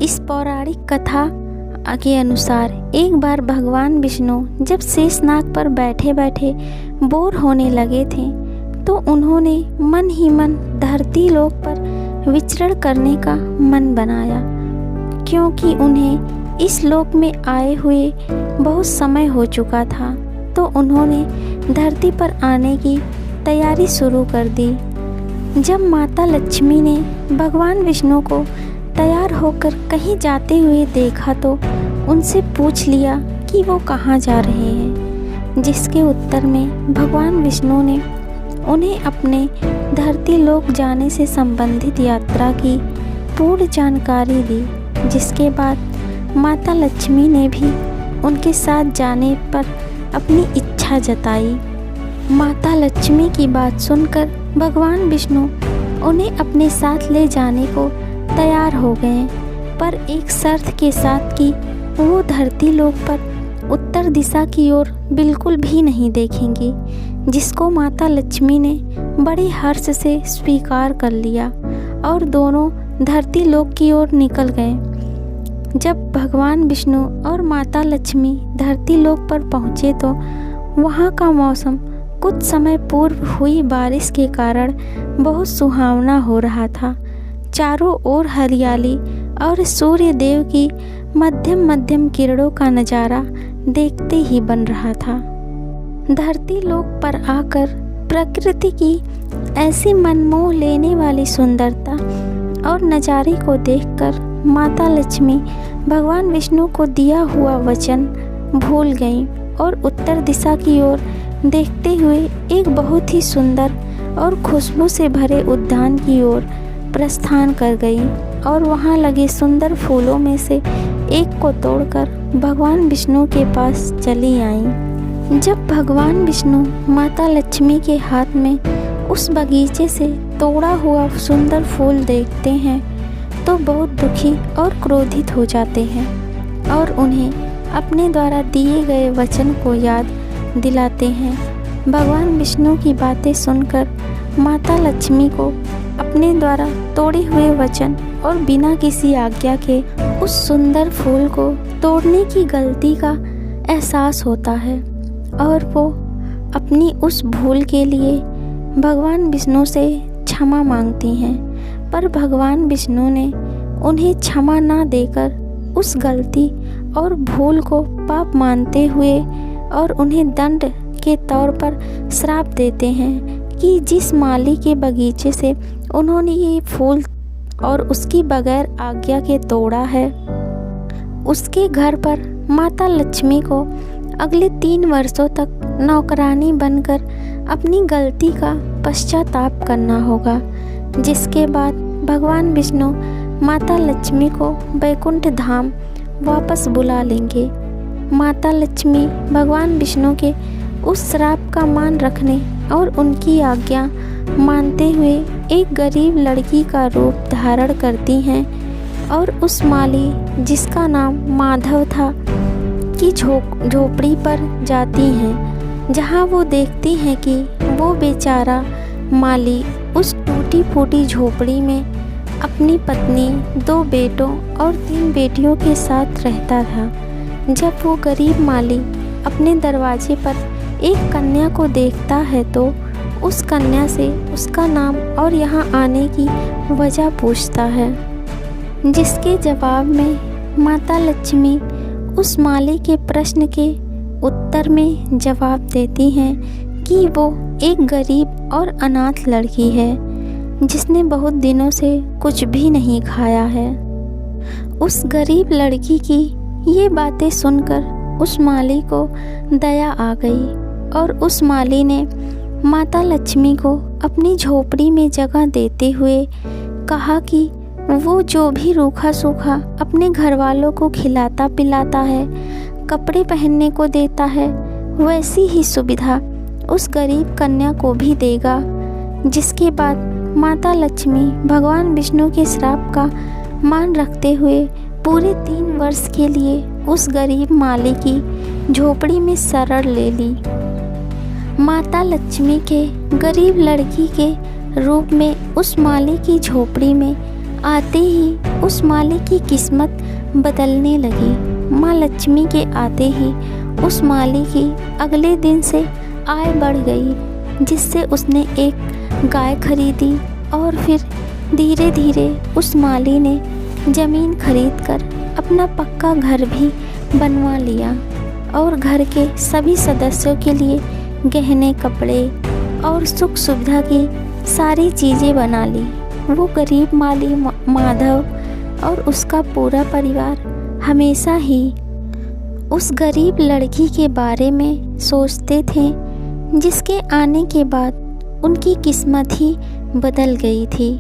इस पौराणिक कथा के अनुसार एक बार भगवान विष्णु जब शेषनाग पर बैठे बैठे बोर होने लगे थे तो उन्होंने मन ही मन धरती लोक पर विचरण करने का मन बनाया, क्योंकि उन्हें इस लोक में आए हुए बहुत समय हो चुका था। तो उन्होंने धरती पर आने की तैयारी शुरू कर दी। जब माता लक्ष्मी ने भगवान विष्णु को तैयार होकर कहीं जाते हुए देखा तो उनसे पूछ लिया कि वो कहाँ जा रहे हैं, जिसके उत्तर में भगवान विष्णु ने उन्हें अपने धरती लोक जाने से संबंधित यात्रा की पूर्ण जानकारी दी। जिसके बाद माता लक्ष्मी ने भी उनके साथ जाने पर अपनी इच्छा जताई। माता लक्ष्मी की बात सुनकर भगवान विष्णु उन्हें अपने साथ ले जाने को तैयार हो गए, पर एक शर्त के साथ कि वो धरती लोक पर उत्तर दिशा की ओर बिल्कुल भी नहीं देखेंगी, जिसको माता लक्ष्मी ने बड़े हर्ष से स्वीकार कर लिया और दोनों धरती लोक की ओर निकल गए। जब भगवान विष्णु और माता लक्ष्मी धरती लोक पर पहुँचे तो वहाँ का मौसम कुछ समय पूर्व हुई बारिश के कारण बहुत सुहावना हो रहा था। चारों ओर हरियाली और सूर्य देव की मध्यम मध्यम किरणों का नज़ारा देखते ही बन रहा था। धरती लोक पर आकर प्रकृति की ऐसी मनमोह लेने वाली सुंदरता और नज़ारे को देखकर माता लक्ष्मी भगवान विष्णु को दिया हुआ वचन भूल गईं और उत्तर दिशा की ओर देखते हुए एक बहुत ही सुंदर और खुशबू से भरे उद्यान की ओर प्रस्थान कर गईं और वहां लगे सुंदर फूलों में से एक को तोड़कर भगवान विष्णु के पास चली आईं। जब भगवान विष्णु माता लक्ष्मी के हाथ में उस बगीचे से तोड़ा हुआ सुंदर फूल देखते हैं तो बहुत दुखी और क्रोधित हो जाते हैं और उन्हें अपने द्वारा दिए गए वचन को याद दिलाते हैं। भगवान विष्णु की बातें सुनकर माता लक्ष्मी को अपने द्वारा तोड़े हुए वचन और बिना किसी आज्ञा के उस सुंदर फूल को तोड़ने की गलती का एहसास होता है और वो अपनी उस भूल के लिए भगवान विष्णु से क्षमा मांगती हैं। पर भगवान विष्णु ने उन्हें क्षमा ना देकर उस गलती और भूल को पाप मानते हुए और उन्हें दंड के तौर पर श्राप देते हैं कि जिस माली के बगीचे से उन्होंने ये फूल और उसकी बगैर आज्ञा के तोड़ा है, उसके घर पर माता लक्ष्मी को अगले 3 वर्षों तक नौकरानी बनकर अपनी गलती का पश्चाताप करना होगा। जिसके बाद भगवान विष्णु माता लक्ष्मी को वैकुंठ धाम वापस बुला लेंगे। माता लक्ष्मी भगवान विष्णु के उस श्राप का मान रखने और उनकी आज्ञा मानते हुए एक गरीब लड़की का रूप धारण करती हैं और उस माली जिसका नाम माधव था की झोपड़ी पर जाती हैं, जहां वो देखती हैं कि वो बेचारा माली उस टूटी फूटी झोपड़ी में अपनी पत्नी, 2 बेटों और 3 बेटियों के साथ रहता था। जब वो गरीब माली अपने दरवाजे पर एक कन्या को देखता है तो उस कन्या से उसका नाम और यहाँ आने की वजह पूछता है, जिसके जवाब में माता लक्ष्मी उस माली के प्रश्न के उत्तर में जवाब देती हैं कि वो एक गरीब और अनाथ लड़की है जिसने बहुत दिनों से कुछ भी नहीं खाया है। उस गरीब लड़की की ये बातें सुनकर उस माली को दया आ गई और उस माली ने माता लक्ष्मी को अपनी झोपड़ी में जगह देते हुए कहा कि वो जो भी रूखा सूखा अपने घर वालों को खिलाता पिलाता है, कपड़े पहनने को देता है, वैसी ही सुविधा उस गरीब कन्या को भी देगा। जिसके बाद माता लक्ष्मी भगवान विष्णु के श्राप का मान रखते हुए पूरे 3 वर्ष के लिए उस गरीब माली की झोपड़ी में शरण ले ली। माता लक्ष्मी के गरीब लड़की के रूप में उस माली की झोपड़ी में आते ही उस माली की किस्मत बदलने लगी। माँ लक्ष्मी के आते ही उस माली की अगले दिन से आय बढ़ गई, जिससे उसने एक गाय खरीदी और फिर धीरे धीरे उस माली ने ज़मीन खरीदकर अपना पक्का घर भी बनवा लिया और घर के सभी सदस्यों के लिए गहने, कपड़े और सुख सुविधा की सारी चीज़ें बना ली। वो गरीब माली माधव और उसका पूरा परिवार हमेशा ही उस गरीब लड़की के बारे में सोचते थे, जिसके आने के बाद उनकी किस्मत ही बदल गई थी।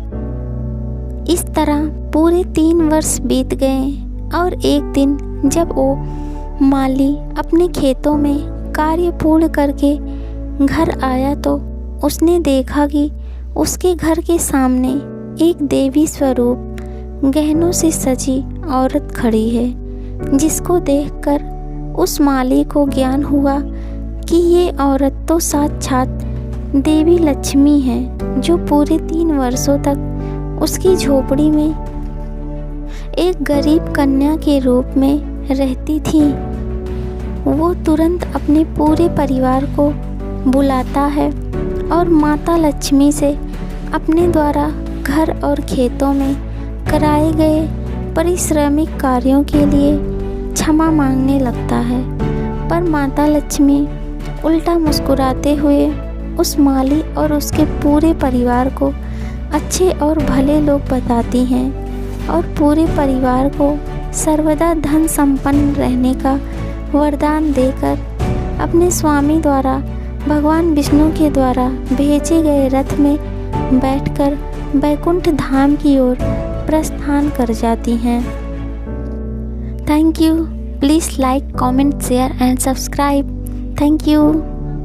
इस तरह पूरे 3 वर्ष बीत गए और एक दिन जब वो माली अपने खेतों में कार्य पूर्ण करके घर आया तो उसने देखा कि उसके घर के सामने एक देवी स्वरूप गहनों से सजी औरत खड़ी है, जिसको देखकर उस माली को ज्ञान हुआ कि ये औरत तो साक्षात देवी लक्ष्मी है, जो पूरे 3 वर्षों तक उसकी झोपड़ी में एक गरीब कन्या के रूप में रहती थी। वो तुरंत अपने पूरे परिवार को बुलाता है और माता लक्ष्मी से अपने द्वारा घर और खेतों में कराए गए परिश्रमिक कार्यों के लिए क्षमा मांगने लगता है। पर माता लक्ष्मी उल्टा मुस्कुराते हुए उस माली और उसके पूरे परिवार को अच्छे और भले लोग बताती हैं और पूरे परिवार को सर्वदा धन संपन्न रहने का वरदान देकर अपने स्वामी द्वारा भगवान विष्णु के द्वारा भेजे गए रथ में बैठकर बैकुंठ धाम की ओर प्रस्थान कर जाती हैं। Thank you. Please like, comment, share and subscribe. Thank you.